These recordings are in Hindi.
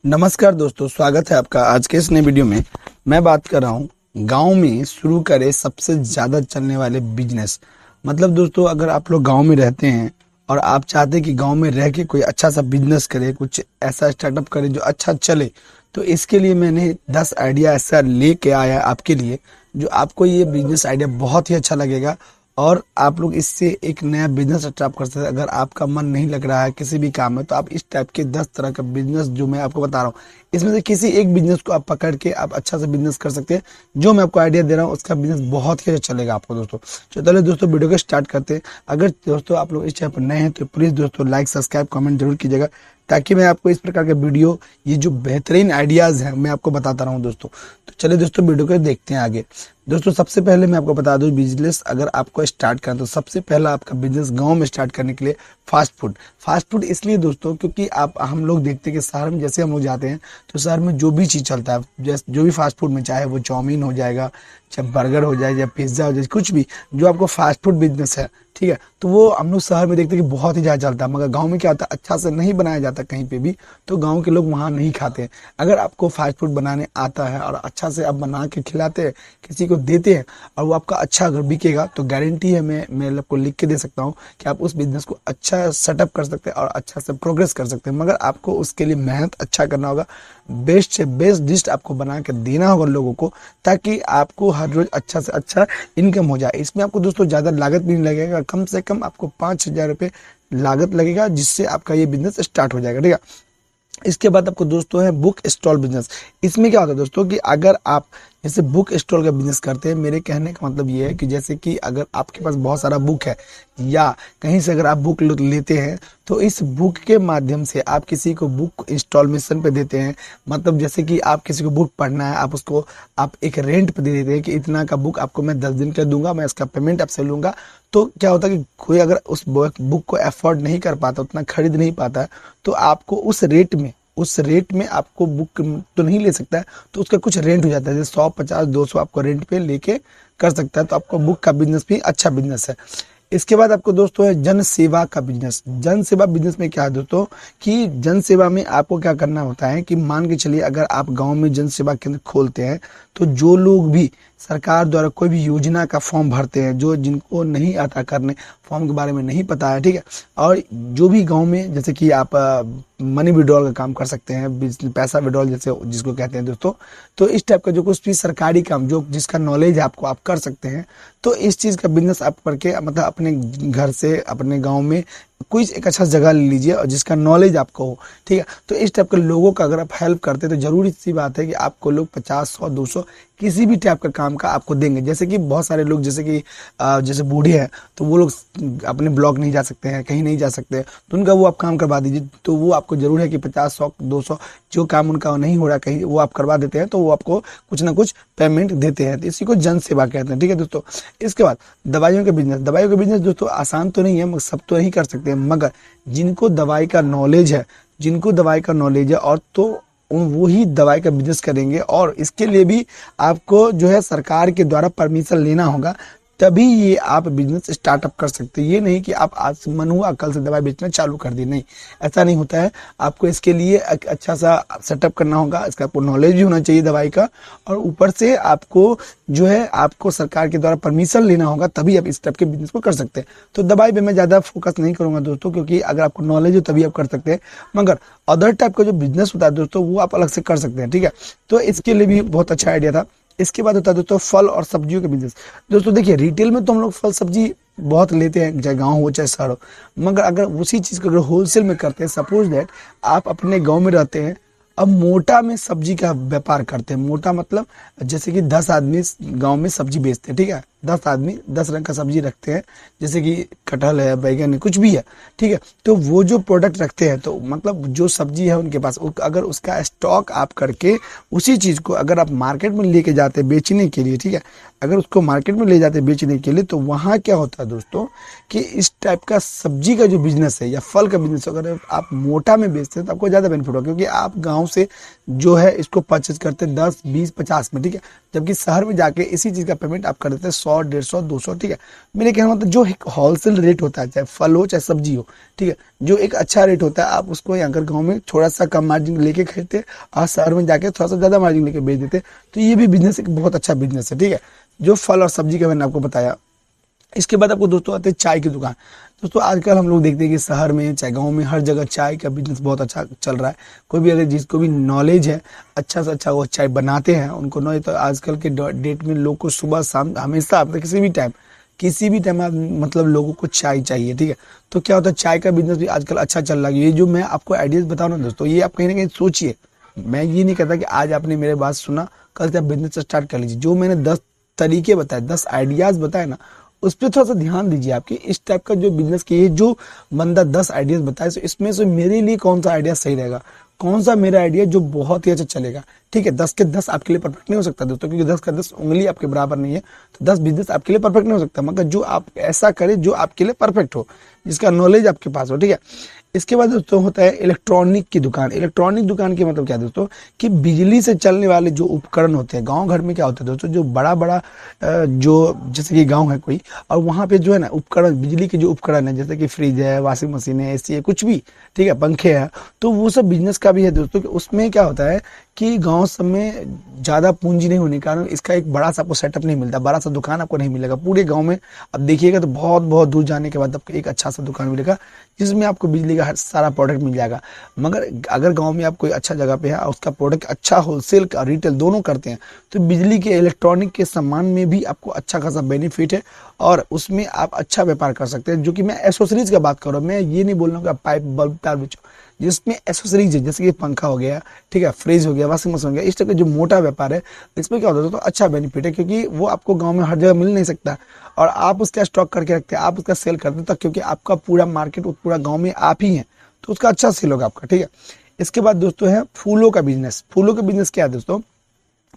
नमस्कार दोस्तों, स्वागत है आपका आज के इस नए वीडियो में। मैं बात कर रहा हूँ गांव में शुरू करे सबसे ज़्यादा चलने वाले बिजनेस। मतलब दोस्तों, अगर आप लोग गांव में रहते हैं और आप चाहते हैं कि गांव में रह के कोई अच्छा सा बिजनेस करे, कुछ ऐसा स्टार्टअप करे जो अच्छा चले, तो इसके लिए मैंने 10 आइडिया ऐसा लेके आया आपके लिए जो आपको ये बिजनेस आइडिया बहुत ही अच्छा लगेगा और आप लोग इससे एक नया बिजनेस स्टार्ट कर सकते हैं। अगर आपका मन नहीं लग रहा है किसी भी काम में, तो आप इस टाइप के 10 तरह का बिजनेस जो मैं आपको बता रहा हूँ, इसमें से किसी एक बिजनेस को आप पकड़ के आप अच्छा से बिजनेस कर सकते हैं। जो मैं आपको आइडिया दे रहा हूँ उसका बिजनेस बहुत ही अच्छा चलेगा आपको दोस्तों। तो चलिए दोस्तों, वीडियो को स्टार्ट करते हैं। अगर दोस्तों आप लोग इस चैनल पर नए हैं तो प्लीज़ दोस्तों लाइक, सब्सक्राइब, कमेंट जरूर कीजिएगा, ताकि मैं आपको इस प्रकार के वीडियो, ये जो बेहतरीन आइडियाज़ हैं, मैं आपको बताता रहूँ दोस्तों। तो चलिए दोस्तों, वीडियो को देखते हैं आगे। दोस्तों सबसे पहले मैं आपको बता दूं, बिजनेस अगर आपको स्टार्ट करना तो सबसे पहला आपका बिजनेस गांव में स्टार्ट करने के लिए फास्ट फूड इसलिए दोस्तों, क्योंकि आप हम लोग देखते हैं कि शहर में जैसे हम लोग जाते हैं तो शहर में जो भी चीज़ चलता है, जैसे जो भी फास्ट फूड में, चाहे वो चाउमीन हो जाएगा, चाहे बर्गर हो जाए, या पिज्ज़ा हो जाए, कुछ भी जो आपको फास्ट फूड बिजनेस है, ठीक है, तो वो हम लोग शहर में देखते हैं कि बहुत ही ज़्यादा चलता है। मगर गांव में क्या होता है, अच्छा से नहीं बनाया जाता कहीं पे भी, तो गांव के लोग वहाँ नहीं खाते हैं। अगर आपको फास्ट फूड बनाने आता है और अच्छा से आप बना के खिलाते हैं, किसी को देते हैं, और वो आपका अच्छा अगर बिकेगा, तो गारंटी है, मैं आपको लिख के दे सकता हूँ कि आप उस बिजनेस को अच्छा सेटअप कर सकते हैं और अच्छा से प्रोग्रेस कर सकते हैं। मगर आपको उसके लिए मेहनत अच्छा करना होगा, बेस्ट से बेस्ट डिश आपको बना के देना होगा लोगों को, ताकि आपको हर रोज अच्छा से अच्छा इनकम हो जाए। इसमें आपको दोस्तों ज़्यादा लागत भी नहीं लगेगा, कम से कम आपको 5,000 रुपये लागत लगेगा, जिससे आपका ये बिजनेस स्टार्ट हो जाएगा, ठीक है। इसके बाद आपको दोस्तों है बुक स्टॉल बिजनेस। इसमें क्या होता है दोस्तों कि अगर आप जैसे बुक स्टॉल का बिजनेस करते हैं, मेरे कहने का मतलब ये है कि जैसे कि अगर आपके पास बहुत सारा बुक है, या कहीं से अगर आप बुक लेते हैं, तो इस बुक के माध्यम से आप किसी को बुक इंस्टॉलमेशन पे देते हैं। मतलब जैसे कि आप किसी को बुक पढ़ना है, आप उसको आप एक रेंट पे दे देते हैं कि इतना का बुक आपको मैं 10 दिन का दूंगा, मैं इसका पेमेंट आपसे लूंगा। तो क्या होता है कि कोई अगर उस बुक को अफोर्ड नहीं कर पाता, उतना खरीद नहीं पाता है, तो आपको उस रेट में आपको बुक तो नहीं ले सकता है, तो उसका कुछ रेंट हो जाता है, जैसे 100, 50, 200 आपको रेंट पे लेके कर सकता है। तो आपको बुक का बिजनेस भी अच्छा बिजनेस है। इसके बाद आपको दोस्तों है जन सेवा का बिजनेस। जन सेवा बिजनेस में क्या है दोस्तों कि जन सेवा में आपको क्या करना होता है कि मान के चलिए, अगर आप गांव में जन सेवा केंद्र खोलते हैं, तो जो लोग भी सरकार द्वारा कोई भी योजना का फॉर्म भरते हैं, जो जिनको नहीं आता करने, फॉर्म के बारे में नहीं पता है, ठीक है, और जो भी गांव में जैसे कि आप मनी विड्रॉल का काम कर सकते हैं, पैसा विड्रॉल जैसे जिसको कहते हैं दोस्तों, तो इस टाइप का जो कुछ भी सरकारी काम जो जिसका नॉलेज है आपको, आप कर सकते हैं। तो इस चीज़ का बिजनेस आप करके, मतलब अपने घर से अपने गांव में कोई एक अच्छा जगह ले लीजिए और जिसका नॉलेज आपको हो, ठीक है। तो इस टाइप के लोगों का अगर आप हेल्प करते हैं, तो जरूरी सी बात है कि आपको लोग 50, 100, 200 किसी भी टाइप का काम का आपको देंगे। जैसे कि बहुत सारे लोग जैसे कि जैसे बूढ़े हैं, तो वो लोग अपने ब्लॉक नहीं जा सकते हैं, कहीं नहीं जा सकते हैं, तो उनका वो आप काम करवा दीजिए। तो वो आपको जरूर है कि 50, 100, 200 जो काम उनका नहीं हो रहा कहीं, वो आप करवा देते हैं, तो वो आपको कुछ ना कुछ पेमेंट देते हैं। तो इसी को जन सेवा कहते हैं, ठीक है दोस्तों। इसके बाद दवाइयों का बिजनेस दोस्तों आसान तो नहीं है, मगर सब तो नहीं कर सकते हैं, मगर जिनको दवाई का नॉलेज है और तो वो ही दवाई का बिजनेस करेंगे। और इसके लिए भी आपको जो है सरकार के द्वारा परमिशन लेना होगा, तभी ये आप बिजनेस स्टार्टअप कर सकते हैं। ये नहीं कि आप आज मन हुआ कल से दवाई बेचना चालू कर दी, नहीं, ऐसा नहीं होता है। आपको इसके लिए एक अच्छा सा सेटअप करना होगा, इसका आपको नॉलेज भी होना चाहिए दवाई का, और ऊपर से आपको जो है आपको सरकार के द्वारा परमिशन लेना होगा, तभी आप इस टाइप के बिजनेस को कर सकते हैं। तो दवाई पे मैं ज़्यादा फोकस नहीं करूंगा दोस्तों, क्योंकि अगर आपको नॉलेज हो तभी आप कर सकते हैं। मगर अदर टाइप का जो बिजनेस होता है दोस्तों, वो आप अलग से कर सकते हैं, ठीक है। तो इसके लिए भी बहुत अच्छा आइडिया था। इसके बाद होता है दोस्तों फल और सब्जियों का बिजनेस। दोस्तों देखिए, रिटेल में तो हम लोग फल सब्जी बहुत लेते हैं, चाहे गांव हो चाहे शहर हो, मगर अगर उसी चीज़ को अगर होलसेल में करते हैं, सपोज दैट आप अपने गांव में रहते हैं, अब मोटा में सब्जी का व्यापार करते हैं। मोटा मतलब जैसे कि 10 आदमी गांव में सब्जी बेचते हैं, ठीक है, 10 आदमी 10 रंग का सब्जी रखते हैं, जैसे कि कटहल है, बैगन है, कुछ भी है, ठीक है। तो वो जो प्रोडक्ट रखते हैं, तो मतलब जो सब्जी है उनके पास, अगर उसका स्टॉक आप करके उसी चीज़ को अगर आप मार्केट में लेके जाते हैं बेचने के लिए, ठीक है, अगर उसको मार्केट में ले जाते हैं बेचने के लिए, तो वहाँ क्या होता है दोस्तों कि इस टाइप का सब्जी का जो बिजनेस है या फल का बिजनेस, अगर आप मोटा में बेचते हैं तो आपको ज़्यादा बेनिफिट होगा, क्योंकि आप गाँव से जो है इसको परचेज करते हैं 10, 20, 50 में, ठीक है, जबकि शहर में जाके इसी चीज़ का पेमेंट आप कर देते हैं 100 100, 150, 200, ठीक है। मेरे कहने का मतलब जो एक होलसेल रेट होता है, चाहे फल हो चाहे सब्जी हो, ठीक है, जो एक अच्छा रेट होता है, आप उसको यहाँ कर गाँव में थोड़ा सा कम मार्जिन लेके खरीदते और शहर में जाके थोड़ा सा ज़्यादा मार्जिन लेके बेच देते। तो ये भी बिजनेस एक बहुत अच्छा बिजनेस है, ठीक है, जो फल और सब्जी का मैंने आपको बताया। इसके बाद आपको दोस्तों आते हैं चाय की दुकान। दोस्तों आजकल हम लोग देखते हैं कि शहर में चाहे गांव में हर जगह चाय का बिजनेस बहुत अच्छा चल रहा है। कोई भी अगर जिसको भी नॉलेज है अच्छा से अच्छा वो चाय बनाते हैं, उनको नॉलेज, तो आजकल के डेट में लोग को सुबह शाम हमेशा आप किसी भी टाइम आप मतलब लोगों को चाय चाहिए, ठीक है। तो क्या होता है, चाय का बिजनेस भी आजकल अच्छा चल रहा है। ये जो मैं आपको आइडियाज बताऊँ ना दोस्तों, ये आप कहीं ना कहीं सोचिए। मैं ये नहीं कहता कि आज आपने मेरे बात सुना कल से आप बिजनेस स्टार्ट कर लीजिए। जो मैंने 10 तरीके बताए, 10 आइडियाज बताए ना, उस पर थोड़ा सा ध्यान दीजिए। आपकी इस टाइप का जो बिजनेस की, जो बंदा 10 आइडियाज बताए, तो इसमें से मेरे लिए कौन सा आइडिया सही रहेगा, कौन सा मेरा आइडिया जो बहुत ही अच्छा चलेगा, ठीक है। 10 के 10 आपके लिए परफेक्ट नहीं हो सकता दोस्तों, क्योंकि 10 का 10 उंगली आपके बराबर नहीं है। तो 10 बिजनेस आपके लिए परफेक्ट नहीं हो सकता, मगर जो आप ऐसा करें जो आपके लिए परफेक्ट हो, जिसका नॉलेज आपके पास हो, ठीक है। इसके बाद दोस्तों होता है इलेक्ट्रॉनिक की दुकान। इलेक्ट्रॉनिक दुकान के मतलब क्या है दोस्तों, कि बिजली से चलने वाले जो उपकरण होते हैं। गांव घर में क्या होता है दोस्तों, जो बड़ा बड़ा जो जैसे कि गांव है कोई, और वहाँ पे जो है ना उपकरण, बिजली के जो उपकरण है, जैसे कि फ्रिज है, वॉशिंग मशीन है, एसी है, कुछ भी, ठीक है, पंखे है, तो वो सब बिजनेस का भी है दोस्तों। कि उसमें क्या होता है कि गांव सब में ज़्यादा पूंजी नहीं होने के कारण इसका एक बड़ा सा आपको सेटअप नहीं मिलता, बड़ा सा दुकान आपको नहीं मिलेगा पूरे गांव में। अब देखिएगा तो बहुत बहुत दूर जाने के बाद आपको एक अच्छा सा दुकान मिलेगा, जिसमें आपको बिजली का हर सारा प्रोडक्ट मिल जाएगा। मगर अगर गांव में आप कोई अच्छा जगह पे है और उसका प्रोडक्ट अच्छा होलसेल का रिटेल दोनों करते हैं, तो बिजली के इलेक्ट्रॉनिक के सामान में भी आपको अच्छा खासा बेनिफिट है, और उसमें आप अच्छा व्यापार कर सकते हैं। जो कि मैं एसोसरीज का बात कर रहा हूँ, मैं ये नहीं बोल रहा हूँ कि आप पाइप बल्ब तार बेचो, जिसमें एसोसरीज है, जैसे कि पंखा हो गया, ठीक है, फ्रिज हो गया, वॉशिंग मशीन हो गया, इस तरह का जो मोटा व्यापार है, इसमें क्या होता है तो अच्छा बेनिफिट है, क्योंकि वो आपको गांव में हर जगह मिल नहीं सकता, और आप उसका स्टॉक करके रखते हैं, आप उसका सेल करते हैं, क्योंकि आपका पूरा मार्केट पूरा गांव में आप ही है, तो उसका अच्छा सेल होगा आपका, ठीक है। इसके बाद दोस्तों है फूलों का बिजनेस। फूलों का बिजनेस क्या है दोस्तों,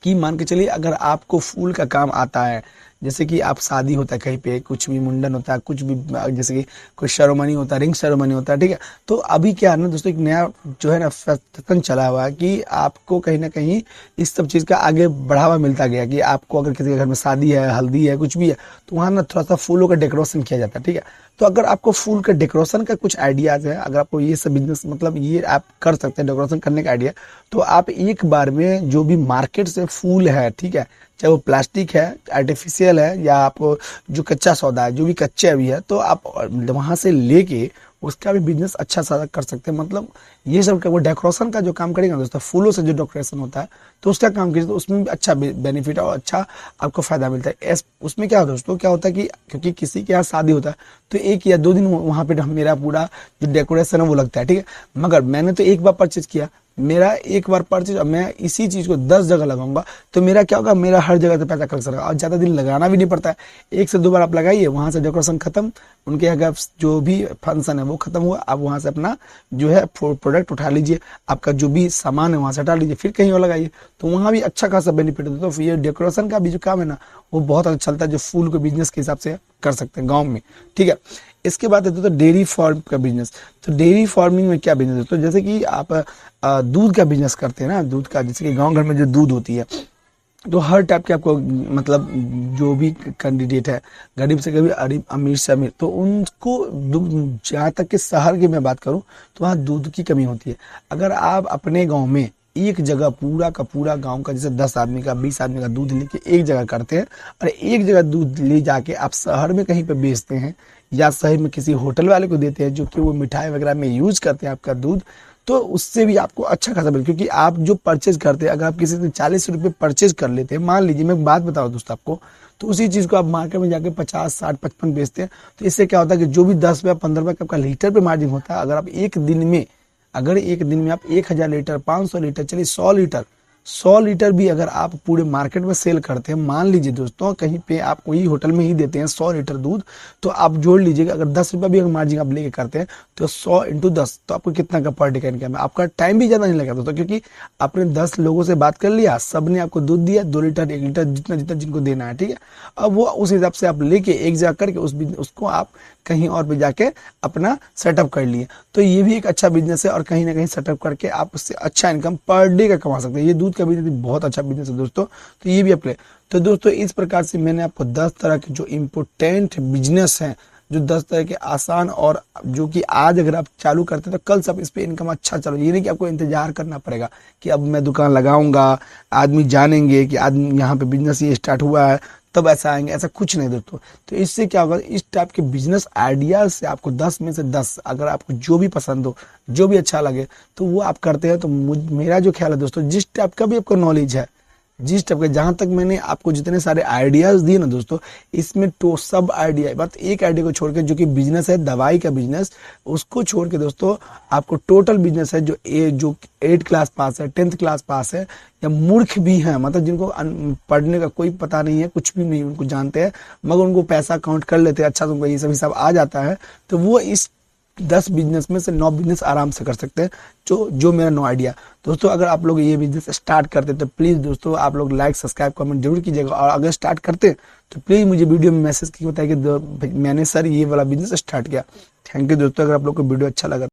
कि मान के चलिए अगर आपको फूल का काम आता है, जैसे कि आप शादी होता है कहीं पे, कुछ भी मुंडन होता है, कुछ भी, जैसे कि कोई सेरेमनी होता है, रिंग सेरेमनी होता है, ठीक है। तो अभी क्या है ना दोस्तों, एक नया जो है ना फैशन चला हुआ है कि आपको कहीं ना कहीं इस सब चीज़ का आगे बढ़ावा मिलता गया, कि आपको अगर किसी के घर में शादी है, हल्दी है, कुछ भी है, तो वहाँ ना थोड़ा सा फूलों का डेकोरेशन किया जाता है, ठीक है। तो अगर आपको फूल का डेकोरेशन का कुछ आइडियाज़ है, अगर आपको ये सब बिजनेस मतलब ये आप कर सकते हैं डेकोरेशन करने का आइडिया, तो आप एक बार में जो भी मार्केट से फूल है, ठीक है, चाहे वो प्लास्टिक है, आर्टिफिशियल है, या आपको जो कच्चा सौदा है, जो भी कच्चे अभी है, तो आप वहाँ से लेके उसका भी बिजनेस अच्छा सा कर सकते हैं। मतलब ये सब वो डेकोरेशन का जो काम करेगा दोस्तों, फूलों से जो डेकोरेशन होता है, तो उसका काम कीजिए, तो उसमें भी अच्छा बेनिफिट और अच्छा आपको फायदा मिलता है। उसमें क्या दोस्तों, क्या होता है कि क्योंकि किसी के यहाँ शादी होता है, तो 1 या 2 दिन वहाँ पे मेरा पूरा जो डेकोरेशन है वो लगता है, ठीक है। मगर मैंने तो एक बार परचेज किया, मेरा एक बार परचेज, अब मैं इसी चीज को 10 जगह लगाऊंगा, तो मेरा क्या होगा, मेरा हर जगह से पैसा कलेक्शन होगा, और ज्यादा दिन लगाना भी नहीं पड़ता है। 1 से 2 बार आप लगाइए, वहां से डेकोरेशन खत्म, उनके अगर जो भी फंक्शन है वो खत्म हुआ, आप वहां से अपना जो है प्रोडक्ट उठा लीजिए, आपका जो भी सामान है वहां से हटा लीजिए, फिर कहीं और लगाइए, तो वहां भी अच्छा खासा बेनिफिट है। तो ये डेकोरेशन का भी जो काम है ना, वो बहुत अच्छा चलता है, जो फूल के बिजनेस के हिसाब से कर सकते हैं गाँव में, ठीक है। इसके बाद है तो डेयरी फार्म का बिजनेस। तो डेयरी फार्मिंग में क्या बिजनेस है, तो जैसे कि आप दूध का बिजनेस करते हैं ना, दूध का, जैसे कि गांव घर में जो दूध होती है, तो हर टाइप के आपको मतलब जो भी कैंडिडेट है, गरीब से गरीब, अमीर से अमीर, तो उनको जहाँ तक कि शहर की मैं बात करूँ, तो वहाँ दूध की कमी होती है। अगर आप अपने गांव में एक जगह पूरा का पूरा गांव का, जैसे 10 आदमी का 20 आदमी का दूध लेके एक जगह करते हैं, और एक जगह दूध ले जाके आप शहर में कहीं पे बेचते हैं, या शहर में किसी होटल वाले को देते हैं, जो कि वो मिठाई वगैरह में यूज करते हैं आपका दूध, तो उससे भी आपको अच्छा खासा मिले। क्योंकि आप जो परचेज करते हैं, अगर आप किसी से 40 रुपये परचेज कर लेते हैं, मान लीजिए मैं बात बताऊँ दोस्तों आपको, तो उसी चीज़ को आप मार्केट में जाके 50, 60, 55 बेचते हैं, तो इससे क्या होता है कि जो भी 10 रुपया 15 रुपये का आपका लीटर पे मार्जिन होता है, अगर आप एक दिन में आप 1000 लीटर, 500 लीटर, चलिए 100 लीटर भी अगर आप पूरे मार्केट में सेल करते हैं, मान लीजिए दोस्तों कहीं पे आप कोई होटल में ही देते हैं 100 लीटर दूध, तो आप जोड़ लीजिएगा, अगर 10 रुपया भी अगर मार्जिन आप लेके करते हैं, तो 100 × 10, तो आपको कितना का पर डे का इनकम है। आपका टाइम भी ज़्यादा नहीं लगा दोस्तों, क्योंकि आपने 10 लोगों से बात कर लिया, सब ने आपको दूध दिया, 2 लीटर, 1 लीटर, जितना जितना जिनको देना है, ठीक है। अब वो उस हिसाब से आप लेके एक जगह करके उसको आप कहीं और भी जाके अपना सेटअप कर लिए, तो ये भी एक अच्छा बिजनेस है, और कहीं ना कहीं सेटअप करके आप उससे अच्छा इनकम पर डे का कमा सकते हैं। ये दूध दूध का बिजनेस भी बहुत अच्छा बिजनेस है दोस्तों, तो ये भी आप ले। तो दोस्तों इस प्रकार से मैंने आपको 10 तरह के जो इम्पोर्टेंट बिजनेस हैं, जो 10 तरह के आसान और जो कि आज अगर आप चालू करते हैं तो कल सब इस पे इनकम अच्छा चलो, ये नहीं कि आपको इंतजार करना पड़ेगा कि अब मैं दुकान लगाऊंगा, आदमी जानेंगे कि आज यहाँ पे बिजनेस ये स्टार्ट हुआ है तब ऐसा आएंगे, ऐसा कुछ नहीं दोस्तों। तो इससे क्या होगा, इस टाइप के बिजनेस आइडियाज से आपको 10 में से 10 अगर आपको जो भी पसंद हो, जो भी अच्छा लगे तो वो आप करते हैं। तो मेरा जो ख्याल है दोस्तों, जिस टाइप का भी आपको नॉलेज है, जिस टाइप का, जहां तक मैंने आपको जितने सारे आइडियाज दिए ना दोस्तों, इसमें तो सब आइडिया, बस एक आइडिया को छोड़ के जो कि बिजनेस है दवाई का बिजनेस, उसको छोड़ के दोस्तों आपको टोटल बिजनेस है जो 8 क्लास पास है, 10th क्लास पास है, या मूर्ख भी हैं, मतलब जिनको पढ़ने का कोई पता नहीं है, कुछ भी नहीं उनको जानते हैं, मगर उनको पैसा काउंट कर लेते हैं, अच्छा तुमको ये सब हिसाब आ जाता है, तो वो इस 10 बिजनेस में से 9 बिजनेस आराम से कर सकते हैं, जो मेरा 9 आइडिया। दोस्तों अगर आप लोग ये बिजनेस स्टार्ट करते हैं तो प्लीज़ दोस्तों आप लोग लाइक सब्सक्राइब कमेंट जरूर कीजिएगा, और अगर स्टार्ट करते हैं तो प्लीज़ मुझे वीडियो में मैसेज करके बताइए कि मैंने सर ये वाला बिजनेस स्टार्ट किया। थैंक यू दोस्तों, अगर आप लोग को वीडियो अच्छा लगा